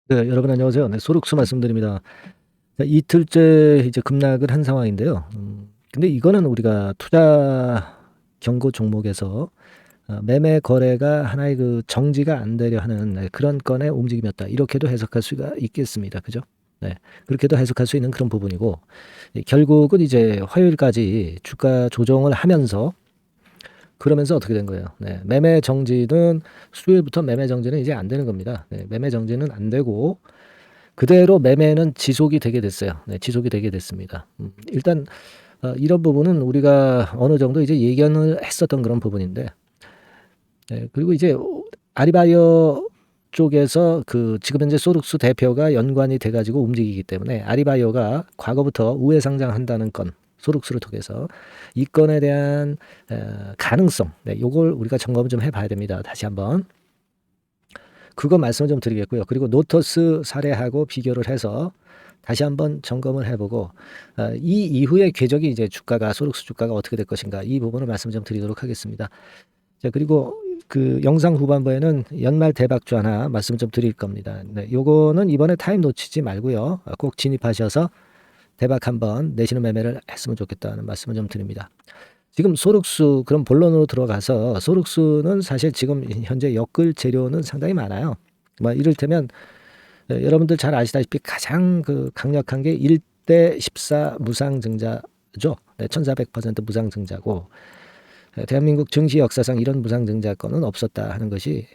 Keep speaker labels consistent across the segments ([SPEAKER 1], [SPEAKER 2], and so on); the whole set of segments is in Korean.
[SPEAKER 1] 네, 여러분 안녕하세요. 네, 소록수 말씀드립니다. 자, 이틀째 이제 급락을 한 상황인데요. 근데 이거는 우리가 투자 경고 종목에서 매매 거래가 하나의 그 정지가 안 되려 하는 그런 건의 움직임이었다. 이렇게도 해석할 수가 있겠습니다. 그죠? 네, 그렇게도 해석할 수 있는 그런 부분이고, 결국은 이제 화요일까지 주가 조정을 하면서 그러면서 어떻게 된 거예요? 네, 매매 정지는 수요일부터 매매 정지는 이제 안 되는 겁니다. 네, 매매 정지는 안 되고 그대로 매매는 지속이 되게 됐어요. 네, 지속이 되게 됐습니다. 일단 이런 부분은 우리가 어느 정도 이제 예견을 했었던 그런 부분인데, 네, 그리고 이제 아리바이오 쪽에서 그 지금 현재 소룩스 대표가 연관이 돼가지고 움직이기 때문에 아리바이오가 과거부터 우회 상장한다는 건 소룩스를 통해서 이 건에 대한 가능성, 네, 요걸 우리가 점검을 좀 해봐야 됩니다. 다시 한번. 그거 말씀을 좀 드리겠고요. 그리고 노터스 사례하고 비교를 해서 다시 한번 점검을 해보고 이 이후에 궤적이 이제 주가가 소록스 주가가 어떻게 될 것인가 이 부분을 말씀 좀 드리도록 하겠습니다. 자, 그리고 그 영상 후반부에는 연말 대박주 하나 말씀 좀 드릴 겁니다. 네, 요거는 이번에 타임 놓치지 말고요. 꼭 진입하셔서 대박 한번 내시는 매매를 했으면 좋겠다는 말씀을 좀 드립니다. 지금 소록수 그럼 본론으로 들어가서 소록수는 사실 지금 현재 엮을 재료는 상당히 많아요. 뭐 이를테면 여러분들 잘 아시다시피 가장 그 강력한 게 1대 14 무상증자죠. 네, 1400% 무상증자고 대한민국 증시 역사상 이런 무상증자권은 없었다 하는 것이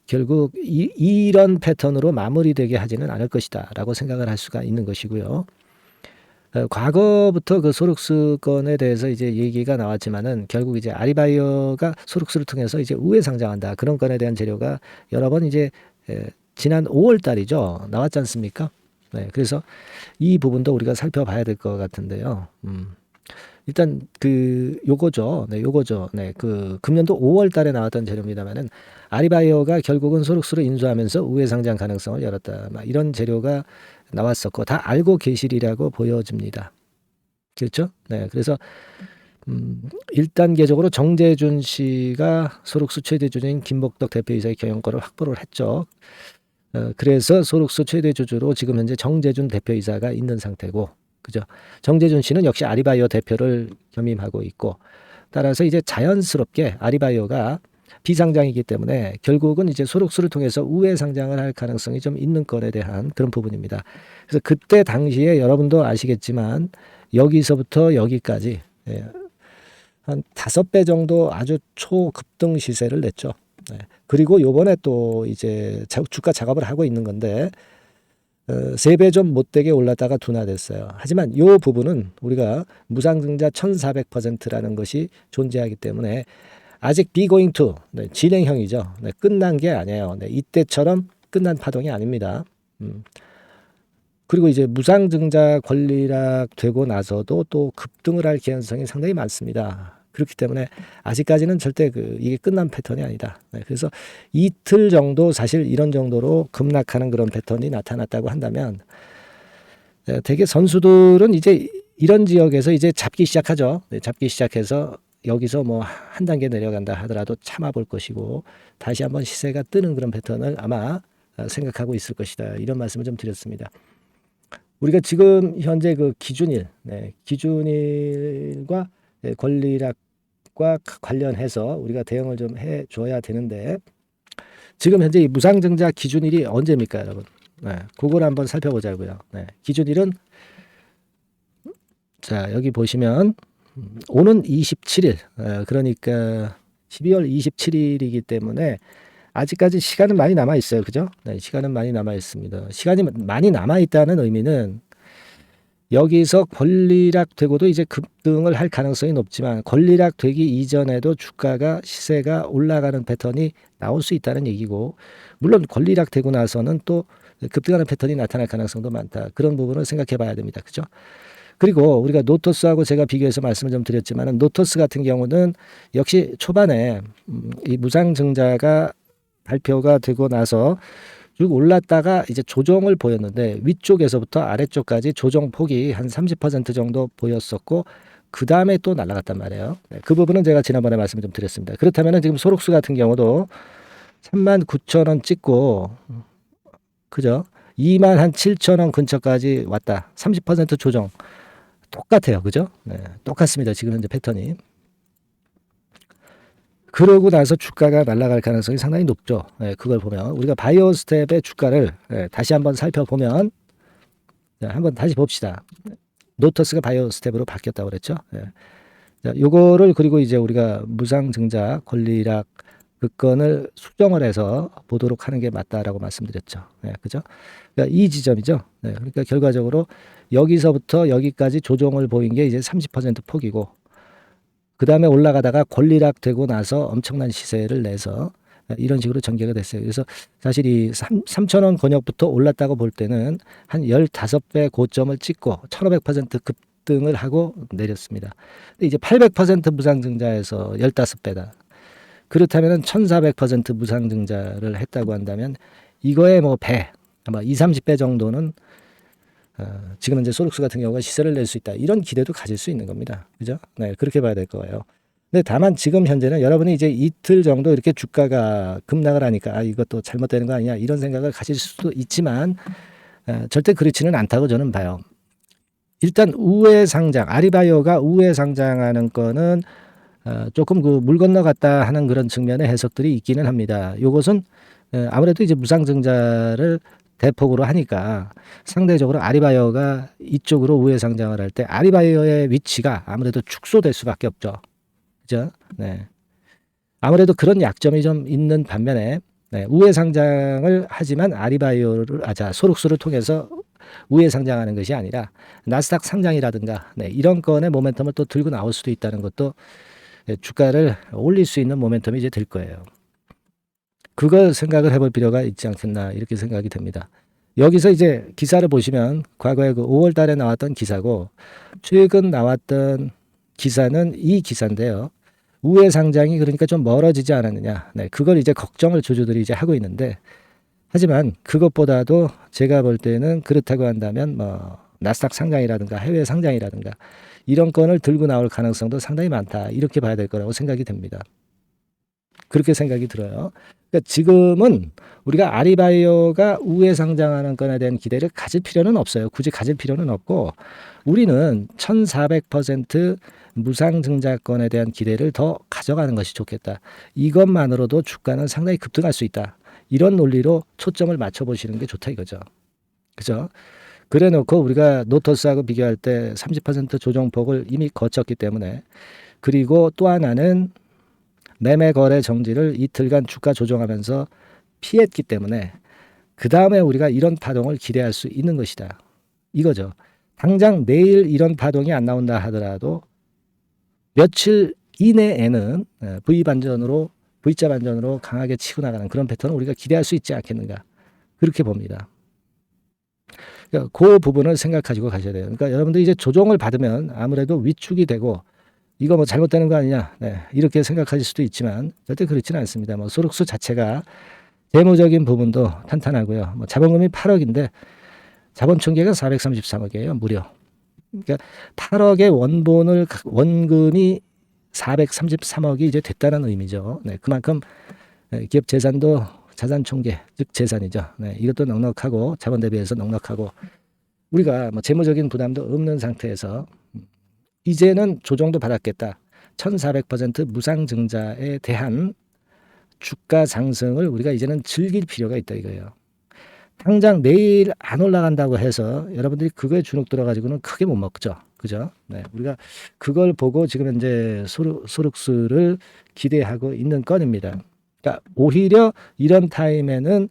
[SPEAKER 1] 결국 이런 패턴으로 마무리되게 하지는 않을 것이다 라고 생각을 할 수가 있는 것이고요. 과거부터 그 소록스 건에 대해서 이제 얘기가 나왔지만은 결국 이제 아리바이오가 소록스를 통해서 이제 우회 상장한다. 그런 건에 대한 재료가 여러 번 이제 지난 5월 달이죠. 나왔지 않습니까? 네. 그래서 이 부분도 우리가 살펴봐야 될 것 같은데요. 일단 그 요거죠. 네, 요거죠. 네, 그 금년도 5월 달에 나왔던 재료입니다만은 아리바이오가 결국은 소록스로 인수하면서 우회 상장 가능성을 열었다. 막 이런 재료가 나왔었고 다 알고 계시리라고 보여집니다. 그렇죠? 네, 그래서 1단계적으로 정재준 씨가 소록스 최대 주주인 김복덕 대표이사의 경영권을 확보를 했죠. 그래서 소록스 최대 주주로 지금 현재 정재준 대표이사가 있는 상태고, 그죠? 정재준 씨는 역시 아리바이오 대표를 겸임하고 있고, 따라서 이제 자연스럽게 아리바이오가 비상장이기 때문에 결국은 이제 소록스를 통해서 우회 상장을 할 가능성이 좀 있는 건에 대한 그런 부분입니다. 그래서 그때 당시에 여러분도 아시겠지만 여기서부터 여기까지 한 5배 정도 아주 초급등 시세를 냈죠. 네. 그리고 요번에 또 이제 주가 작업을 하고 있는 건데 3배 좀 못되게 올랐다가 둔화됐어요. 하지만 요 부분은 우리가 무상증자 1400%라는 것이 존재하기 때문에 아직 be going to 네, 진행형이죠. 네, 끝난 게 아니에요. 네, 이때처럼 끝난 파동이 아닙니다. 그리고 이제 무상증자 권리락 되고 나서도 또 급등을 할 개연성이 상당히 많습니다. 그렇기 때문에 아직까지는 절대 이게 끝난 패턴이 아니다. 네, 그래서 이틀 정도 사실 이런 정도로 급락하는 그런 패턴이 나타났다고 한다면 대개 선수들은 이제 이런 지역에서 이제 잡기 시작하죠. 네, 잡기 시작해서 여기서 뭐 한 단계 내려간다 하더라도 참아볼 것이고 다시 한번 시세가 뜨는 그런 패턴을 아마 생각하고 있을 것이다. 이런 말씀을 좀 드렸습니다. 우리가 지금 현재 그 기준일, 네, 기준일과 권리락과 관련해서 우리가 대응을 좀 해줘야 되는데 지금 현재 이 무상증자 기준일이 언제입니까, 여러분? 네, 그걸 한번 살펴보자고요. 네, 기준일은 자 여기 보시면 오는 27일, 그러니까 12월 27일이기 때문에 아직까지 시간은 많이 남아 있어요, 그죠? 네, 시간은 많이 남아 있습니다. 시간이 많이 남아 있다는 의미는 여기서 권리락 되고도 이제 급등을 할 가능성이 높지만 권리락 되기 이전에도 주가가 시세가 올라가는 패턴이 나올 수 있다는 얘기고 물론 권리락 되고 나서는 또 급등하는 패턴이 나타날 가능성도 많다. 그런 부분을 생각해 봐야 됩니다. 그죠? 그리고 우리가 노토스하고 제가 비교해서 말씀을 좀 드렸지만 노토스 같은 경우는 역시 초반에 이 무상증자가 발표가 되고 나서 쭉 올랐다가 이제 조정을 보였는데 위쪽에서부터 아래쪽까지 조정폭이 한 30% 정도 보였었고 그 다음에 또 날아갔단 말이에요. 네, 그 부분은 제가 지난번에 말씀을 좀 드렸습니다. 그렇다면 지금 소록수 같은 경우도 39,000원 찍고 그죠? 27,000원 근처까지 왔다. 30% 조정. 똑같아요. 그죠? 네, 똑같습니다. 지금 현재 패턴이. 그러고 나서 주가가 날아갈 가능성이 상당히 높죠. 네, 그걸 보면 우리가 바이오 스텝의 주가를 다시 한번 살펴보면, 한번 다시 봅시다. 노터스가 바이오 스텝으로 바뀌었다고 그랬죠. 자, 요거를 그리고 이제 우리가 무상증자 권리락 그 건을 수정을 해서 보도록 하는 게 맞다라고 말씀드렸죠. 그죠? 그러니까 이 지점이죠. 그러니까 결과적으로 여기서부터 여기까지 조정을 보인 게 이제 30% 폭이고, 그 다음에 올라가다가 권리락 되고 나서 엄청난 시세를 내서 이런 식으로 전개가 됐어요. 그래서 사실 이 3,000원 권역부터 올랐다고 볼 때는 한 15배 고점을 찍고 1,500% 급등을 하고 내렸습니다. 근데 이제 800% 무상증자에서 15배다. 그렇다면 1,400% 무상증자를 했다고 한다면 이거에 뭐 배, 아마 2, 30배 정도는 지금 현재 소록스 같은 경우가 시세를 낼 수 있다. 이런 기대도 가질 수 있는 겁니다. 그죠? 네, 그렇게 봐야 될 거예요. 근데 다만 지금 현재는 여러분이 이제 이틀 정도 이렇게 주가가 급락을 하니까 이것도 잘못되는 거 아니냐 이런 생각을 가질 수도 있지만 절대 그렇지는 않다고 저는 봐요. 일단 우회 상장, 아리바이오가 우회 상장하는 거는 조금 그 물 건너갔다 하는 그런 측면의 해석들이 있기는 합니다. 요것은 아무래도 이제 무상증자를 대폭으로 하니까 상대적으로 아리바이오가 이쪽으로 우회 상장을 할 때 아리바이오의 위치가 아무래도 축소될 수밖에 없죠. 그죠? 네. 아무래도 그런 약점이 좀 있는 반면에 우회 상장을 하지만 아리바이오를 소록스를 통해서 우회 상장하는 것이 아니라 나스닥 상장이라든가 이런 건의 모멘텀을 또 들고 나올 수도 있다는 것도 주가를 올릴 수 있는 모멘텀이 이제 될 거예요. 그걸 생각을 해볼 필요가 있지 않겠나 이렇게 생각이 됩니다. 여기서 이제 기사를 보시면 과거에 그 5월 달에 나왔던 기사고 최근 나왔던 기사는 이 기사인데요. 우회 상장이 그러니까 좀 멀어지지 않았느냐. 그걸 이제 걱정을 주주들이 이제 하고 있는데, 하지만 그것보다도 제가 볼 때는 그렇다고 한다면 뭐 나스닥 상장이라든가 해외 상장이라든가 이런 건을 들고 나올 가능성도 상당히 많다. 이렇게 봐야 될 거라고 생각이 됩니다. 그렇게 생각이 들어요. 그러니까 지금은 우리가 아리바이오가 우회 상장하는 건에 대한 기대를 가질 필요는 없어요. 굳이 가질 필요는 없고 우리는 1,400% 무상증자권에 대한 기대를 더 가져가는 것이 좋겠다. 이것만으로도 주가는 상당히 급등할 수 있다. 이런 논리로 초점을 맞춰보시는 게 좋다 이거죠. 그죠? 그래 놓고 우리가 노터스하고 비교할 때 30% 조정폭을 이미 거쳤기 때문에, 그리고 또 하나는 매매 거래 정지를 이틀간 주가 조정하면서 피했기 때문에 그 다음에 우리가 이런 파동을 기대할 수 있는 것이다. 이거죠. 당장 내일 이런 파동이 안 나온다 하더라도 며칠 이내에는 V자 반전으로 강하게 치고 나가는 그런 패턴을 우리가 기대할 수 있지 않겠는가. 그렇게 봅니다. 그러니까 그 부분을 생각하시고 가셔야 돼요. 그러니까 여러분들 이제 조정을 받으면 아무래도 위축이 되고 이거 뭐 잘못되는 거 아니냐, 이렇게 생각하실 수도 있지만 절대 그렇지는 않습니다. 뭐 소록스 자체가 재무적인 부분도 탄탄하고요. 뭐 자본금이 8억인데 자본 총계가 433억이에요, 무려. 그러니까 8억의 원금이 433억이 이제 됐다는 의미죠. 그만큼 기업 재산도 자산 총계, 즉 재산이죠. 이것도 넉넉하고 자본 대비해서 넉넉하고 우리가 뭐 재무적인 부담도 없는 상태에서 이제는 조정도 받았겠다. 1,400% 무상증자에 대한 주가 상승을 우리가 이제는 즐길 필요가 있다 이거예요. 당장 내일 안 올라간다고 해서 여러분들이 그거에 주눅 들어가지고는 크게 못 먹죠. 그죠? 우리가 그걸 보고 지금 현재 소록스를 기대하고 있는 건입니다. 그러니까 오히려 이런 타임에는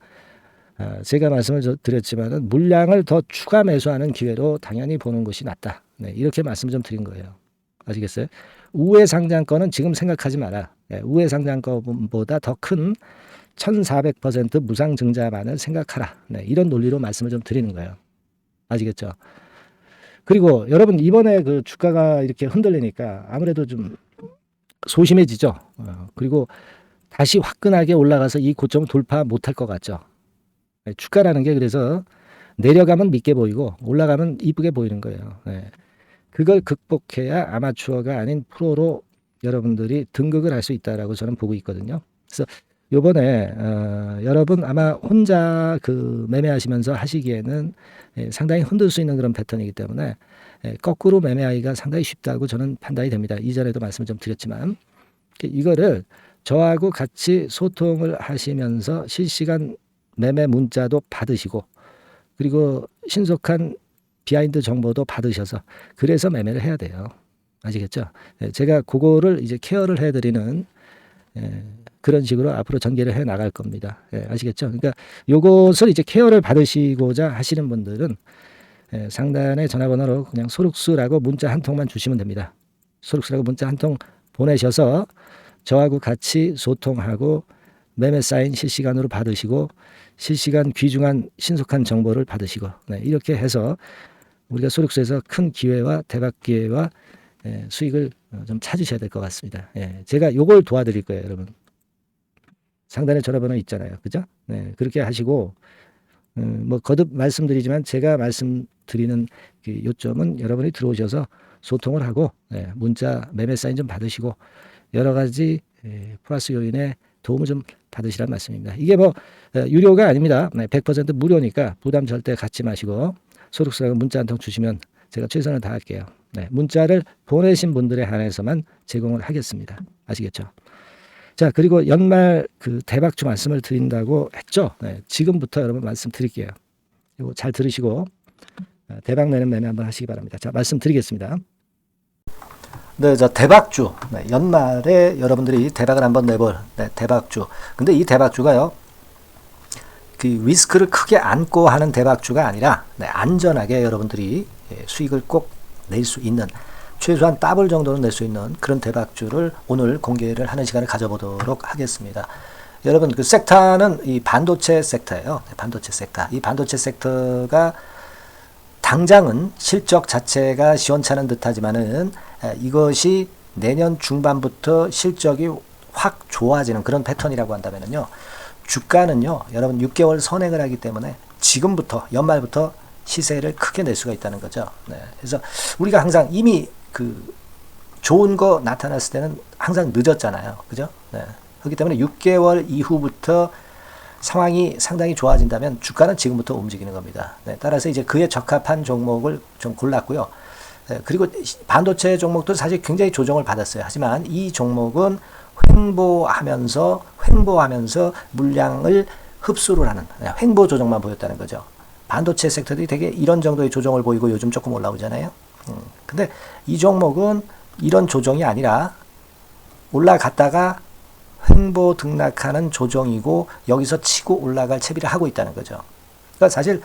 [SPEAKER 1] 제가 말씀을 드렸지만은 물량을 더 추가 매수하는 기회로 당연히 보는 것이 낫다. 이렇게 말씀 좀 드린 거예요. 아시겠어요? 우회 상장권은 지금 생각하지 마라. 우회 상장권보다 더 큰 1,400% 무상증자만을 생각하라. 이런 논리로 말씀을 좀 드리는 거예요. 아시겠죠? 그리고 여러분 이번에 그 주가가 이렇게 흔들리니까 아무래도 좀 소심해지죠. 그리고 다시 화끈하게 올라가서 이 고점 돌파 못할 것 같죠. 주가라는 게 그래서 내려가면 밉게 보이고 올라가면 이쁘게 보이는 거예요. 그걸 극복해야 아마추어가 아닌 프로로 여러분들이 등극을 할 수 있다라고 저는 보고 있거든요. 그래서 요번에 여러분 아마 혼자 그 매매하시면서 하시기에는 상당히 흔들 수 있는 그런 패턴이기 때문에 거꾸로 매매하기가 상당히 쉽다고 저는 판단이 됩니다. 이전에도 말씀을 좀 드렸지만 이거를 저하고 같이 소통을 하시면서 실시간 매매 문자도 받으시고 그리고 신속한 비하인드 정보도 받으셔서 그래서 매매를 해야 돼요. 아시겠죠? 제가 그거를 이제 케어를 해드리는 그런 식으로 앞으로 전개를 해 나갈 겁니다. 아시겠죠? 그러니까 요것을 이제 케어를 받으시고자 하시는 분들은 상단의 전화번호로 그냥 소륵수라고 문자 한 통만 주시면 됩니다. 소륵수라고 문자 한 통 보내셔서 저하고 같이 소통하고 매매 사인 실시간으로 받으시고 실시간 귀중한 신속한 정보를 받으시고 이렇게 해서 우리가 소륵수에서 큰 기회와 대박 기회와 수익을 좀 찾으셔야 될 것 같습니다. 제가 요걸 도와드릴 거예요, 여러분. 상단에 전화번호 있잖아요. 그죠? 그렇게 하시고, 뭐, 거듭 말씀드리지만 제가 말씀드리는 그 요점은 여러분이 들어오셔서 소통을 하고, 문자, 매매 사인 좀 받으시고, 여러 가지 플러스 요인에 도움을 좀 받으시라는 말씀입니다. 이게 뭐, 유료가 아닙니다. 100% 무료니까 부담 절대 갖지 마시고, 소득수라고 문자 한 통 주시면 제가 최선을 다할게요. 문자를 보내신 분들에 한해서만 제공을 하겠습니다. 아시겠죠? 자, 그리고 연말 그 대박주 말씀을 드린다고 했죠. 지금부터 여러분 말씀드릴게요. 이거 잘 들으시고 대박 내는 매매 한번 하시기 바랍니다. 자, 말씀드리겠습니다. 네, 자 대박주. 연말에 여러분들이 대박을 한번 내볼 대박주. 근데 이 대박주가요. 그 리스크를 크게 안고 하는 대박주가 아니라 안전하게 여러분들이 수익을 꼭 낼 수 있는 최소한 더블 정도는 낼 수 있는 그런 대박주를 오늘 공개를 하는 시간을 가져보도록 하겠습니다. 여러분 그 섹터는 이 반도체 섹터예요. 반도체 섹터. 이 반도체 섹터가 당장은 실적 자체가 시원찮은 듯하지만은 이것이 내년 중반부터 실적이 확 좋아지는 그런 패턴이라고 한다면요. 주가는요. 여러분 6개월 선행을 하기 때문에 지금부터 연말부터 시세를 크게 낼 수가 있다는 거죠. 그래서 우리가 항상 이미 그 좋은 거 나타났을 때는 항상 늦었잖아요. 그죠? 그렇기 때문에 6개월 이후부터 상황이 상당히 좋아진다면 주가는 지금부터 움직이는 겁니다. 따라서 이제 그에 적합한 종목을 좀 골랐고요. 그리고 반도체 종목도 사실 굉장히 조정을 받았어요. 하지만 이 종목은 횡보하면서 물량을 흡수를 하는 횡보 조정만 보였다는 거죠. 반도체 섹터들이 되게 이런 정도의 조정을 보이고 요즘 조금 올라오잖아요. 근데 이 종목은 이런 조정이 아니라 올라갔다가 횡보 등락하는 조정이고 여기서 치고 올라갈 채비를 하고 있다는 거죠. 그러니까 사실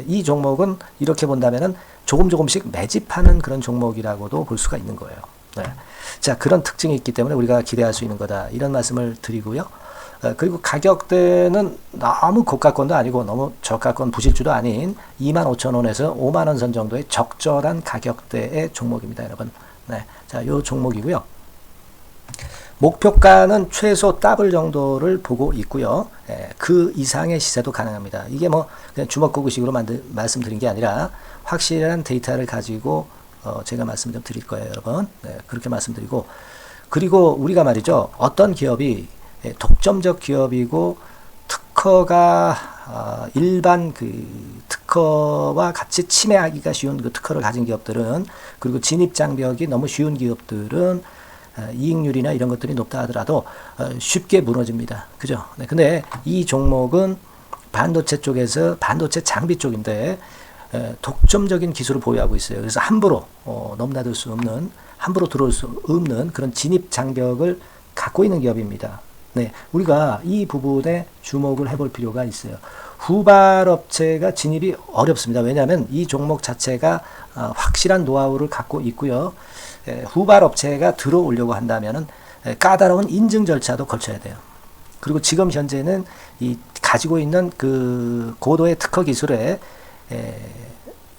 [SPEAKER 1] 이 종목은 이렇게 본다면은 조금씩 매집하는 그런 종목이라고도 볼 수가 있는 거예요. 자, 그런 특징이 있기 때문에 우리가 기대할 수 있는 거다. 이런 말씀을 드리고요. 그리고 가격대는 너무 고가권도 아니고 너무 저가권 부실주도 아닌 25,000원에서 50,000원 선 정도의 적절한 가격대의 종목입니다, 여러분. 자, 요 종목이고요. 목표가는 최소 더블 정도를 보고 있고요. 그 이상의 시세도 가능합니다. 이게 뭐 그냥 주먹구구식으로 말씀드린 게 아니라 확실한 데이터를 가지고 제가 말씀 좀 드릴 거예요, 여러분. 그렇게 말씀드리고 그리고 우리가 말이죠. 어떤 기업이 독점적 기업이고 특허가 일반 그 특허와 같이 침해하기가 쉬운 그 특허를 가진 기업들은 그리고 진입 장벽이 너무 쉬운 기업들은 이익률이나 이런 것들이 높다 하더라도 쉽게 무너집니다. 그죠? 근데 이 종목은 반도체 쪽에서 반도체 장비 쪽인데 독점적인 기술을 보유하고 있어요. 그래서 함부로 넘나들 수 없는 함부로 들어올 수 없는 그런 진입 장벽을 갖고 있는 기업입니다. 우리가 이 부분에 주목을 해볼 필요가 있어요. 후발업체가 진입이 어렵습니다. 왜냐하면 이 종목 자체가 확실한 노하우를 갖고 있고요. 후발업체가 들어오려고 한다면은 까다로운 인증 절차도 거쳐야 돼요. 그리고 지금 현재는 이 가지고 있는 그 고도의 특허 기술에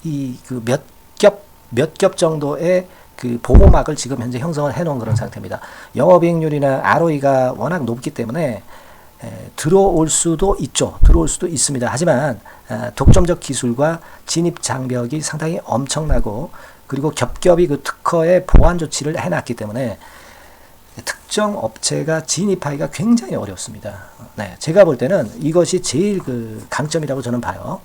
[SPEAKER 1] 이 그 몇 겹 정도의 그 보호막을 지금 현재 형성을 해놓은 그런 상태입니다. 영업이익률이나 ROE가 워낙 높기 때문에 들어올 수도 있죠. 들어올 수도 있습니다. 하지만 독점적 기술과 진입 장벽이 상당히 엄청나고 그리고 겹겹이 그 특허의 보완 조치를 해놨기 때문에 특정 업체가 진입하기가 굉장히 어렵습니다. 네, 제가 볼 때는 이것이 제일 그 강점이라고 저는 봐요.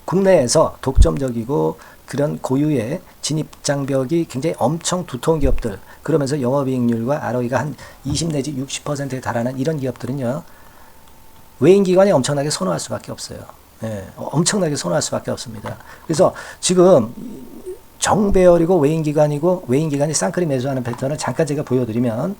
[SPEAKER 1] 국내에서 독점적이고 그런 고유의 진입 장벽이 굉장히 엄청 두터운 기업들, 그러면서 영업이익률과 ROE가 한 20 내지 60%에 달하는 이런 기업들은요, 외인기관이 엄청나게 선호할 수밖에 없어요. 예, 엄청나게 선호할 수밖에 없습니다. 그래서 지금 정배열이고 외인기관이고 외인기관이 쌍끌이 매수하는 패턴을 잠깐 제가 보여드리면,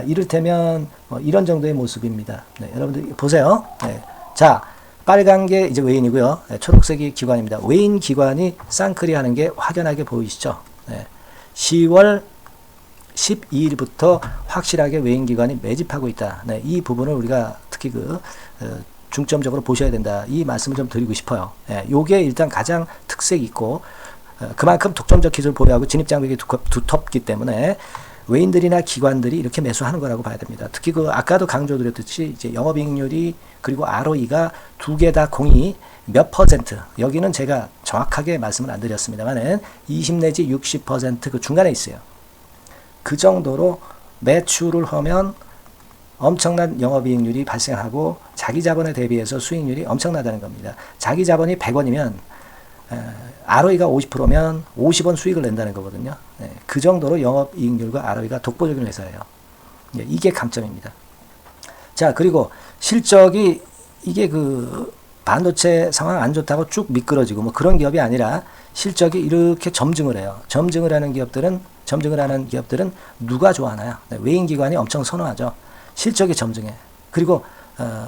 [SPEAKER 1] 이를테면 이런 정도의 모습입니다. 네, 여러분들 보세요. 네, 자, 빨간 게 이제 외인이고요. 네, 초록색이 기관입니다. 외인 기관이 쌍끌이 하는 게 확연하게 보이시죠? 네, 10월 12일부터 확실하게 외인 기관이 매집하고 있다. 네, 이 부분을 우리가 특히 중점적으로 보셔야 된다. 이 말씀을 좀 드리고 싶어요. 네, 요게 일단 가장 특색이 있고, 그만큼 독점적 기술을 보유하고 진입장벽이 두텁기 때문에 외인들이나 기관들이 이렇게 매수하는 거라고 봐야 됩니다. 특히 아까도 강조드렸듯이 이제 영업이익률이 그리고 ROE가 두 개 다 공이 몇 퍼센트, 여기는 제가 정확하게 말씀을 안 드렸습니다만은 20 내지 60% 그 중간에 있어요. 그 정도로 매출을 하면 엄청난 영업이익률이 발생하고 자기 자본에 대비해서 수익률이 엄청나다는 겁니다. 자기 자본이 100원이면 ROE가 50%면 50원 수익을 낸다는 거거든요. 네, 그 정도로 영업이익률과 ROE가 독보적인 회사예요. 네, 이게 강점입니다. 자, 그리고 실적이 이게 반도체 상황 안 좋다고 쭉 미끄러지고 뭐 그런 기업이 아니라 실적이 이렇게 점증을 해요. 점증을 하는 기업들은 누가 좋아하나요? 네, 외인기관이 엄청 선호하죠. 실적이 점증해. 그리고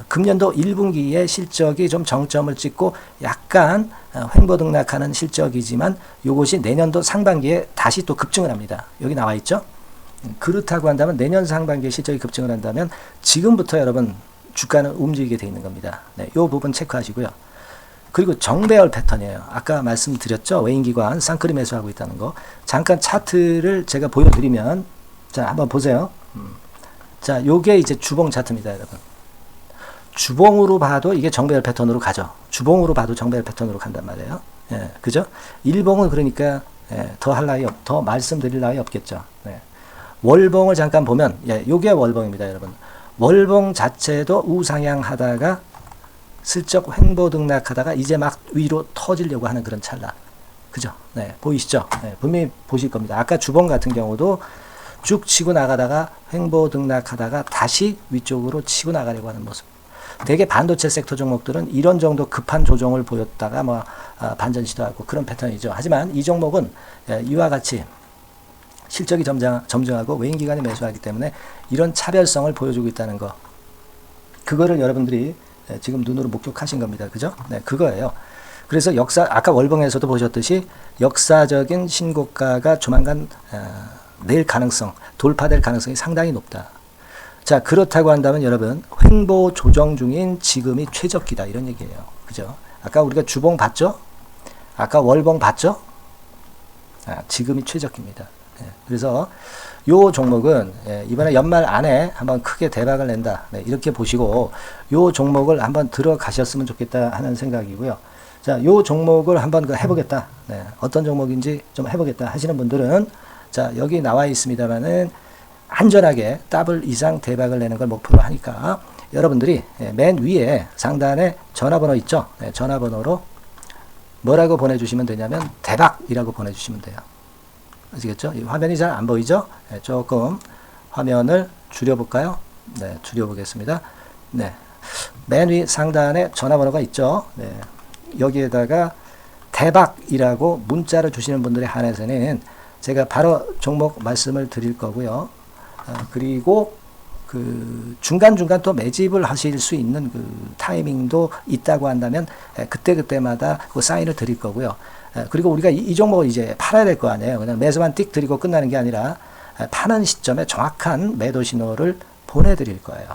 [SPEAKER 1] 금년도 1분기에 실적이 좀 정점을 찍고 약간 횡보등락하는 실적이지만 이것이 내년도 상반기에 다시 또 급증을 합니다. 여기 나와 있죠? 그렇다고 한다면 내년 상반기에 실적이 급증을 한다면 지금부터 여러분 주가는 움직이게 돼 있는 겁니다. 네, 이 부분 체크하시고요. 그리고 정배열 패턴이에요. 아까 말씀드렸죠? 외인기관 쌍끌이 매수하고 있다는 거. 잠깐 차트를 제가 보여드리면, 자, 한번 보세요. 자, 요게 이제 주봉 차트입니다, 여러분. 주봉으로 봐도 이게 정배열 패턴으로 가죠. 주봉으로 봐도 정배열 패턴으로 간단 말이에요. 예, 그죠? 일봉은 그러니까 더 말씀드릴 나위 없겠죠. 네. 월봉을 잠깐 보면, 요게 월봉입니다, 여러분. 월봉 자체도 우상향하다가 슬쩍 횡보등락하다가 이제 막 위로 터지려고 하는 그런 찰나. 그죠? 네, 보이시죠? 네, 분명히 보실 겁니다. 아까 주봉 같은 경우도 쭉 치고 나가다가 횡보등락하다가 다시 위쪽으로 치고 나가려고 하는 모습. 대개 반도체 섹터 종목들은 이런 정도 급한 조정을 보였다가 반전 시도하고 그런 패턴이죠. 하지만 이 종목은 이와 같이 실적이 점증하고 외인기관이 매수하기 때문에 이런 차별성을 보여주고 있다는 거. 그거를 여러분들이 지금 눈으로 목격하신 겁니다. 그죠? 네, 그거예요. 그래서 아까 월봉에서도 보셨듯이 역사적인 신고가가 조만간 돌파될 가능성이 상당히 높다. 자, 그렇다고 한다면 여러분, 횡보 조정 중인 지금이 최적기다. 이런 얘기예요. 그죠? 아까 우리가 주봉 봤죠? 아까 월봉 봤죠? 지금이 최적기입니다. 그래서 요 종목은 이번에 연말 안에 한번 크게 대박을 낸다. 네, 이렇게 보시고 요 종목을 한번 들어가셨으면 좋겠다 하는 생각이고요. 자, 요 종목을 한번 해보겠다. 네, 어떤 종목인지 좀 해보겠다 하시는 분들은 자, 여기 나와 있습니다만은 안전하게 더블 이상 대박을 내는 걸 목표로 하니까 여러분들이 맨 위에 상단에 전화번호 있죠? 네, 전화번호로 뭐라고 보내주시면 되냐면 대박이라고 보내주시면 돼요. 아시겠죠? 이 화면이 잘 안 보이죠? 네, 조금 화면을 줄여볼까요? 네, 줄여보겠습니다. 네, 맨 위 상단에 전화번호가 있죠? 네, 여기에다가 대박이라고 문자를 주시는 분들에 한해서는 제가 바로 종목 말씀을 드릴 거고요. 그리고 중간중간 또 매집을 하실 수 있는 타이밍도 있다고 한다면 그때마다 그 사인을 드릴 거고요. 그리고 우리가 이 종목을 이제 팔아야 될 거 아니에요. 그냥 매수만 띡 드리고 끝나는 게 아니라 파는 시점에 정확한 매도 신호를 보내드릴 거예요.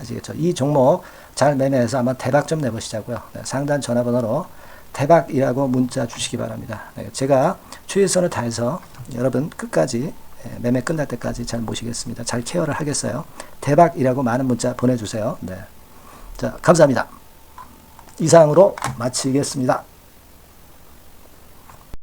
[SPEAKER 1] 아시겠죠? 이 종목 잘 매매해서 한번 대박 좀 내보시자고요. 상단 전화번호로 대박이라고 문자 주시기 바랍니다. 제가 최선을 다해서 여러분 끝까지 매매 끝날 때까지 잘 모시겠습니다. 잘 케어를 하겠어요. 대박이라고 많은 문자 보내주세요. 네. 자, 감사합니다. 이상으로 마치겠습니다.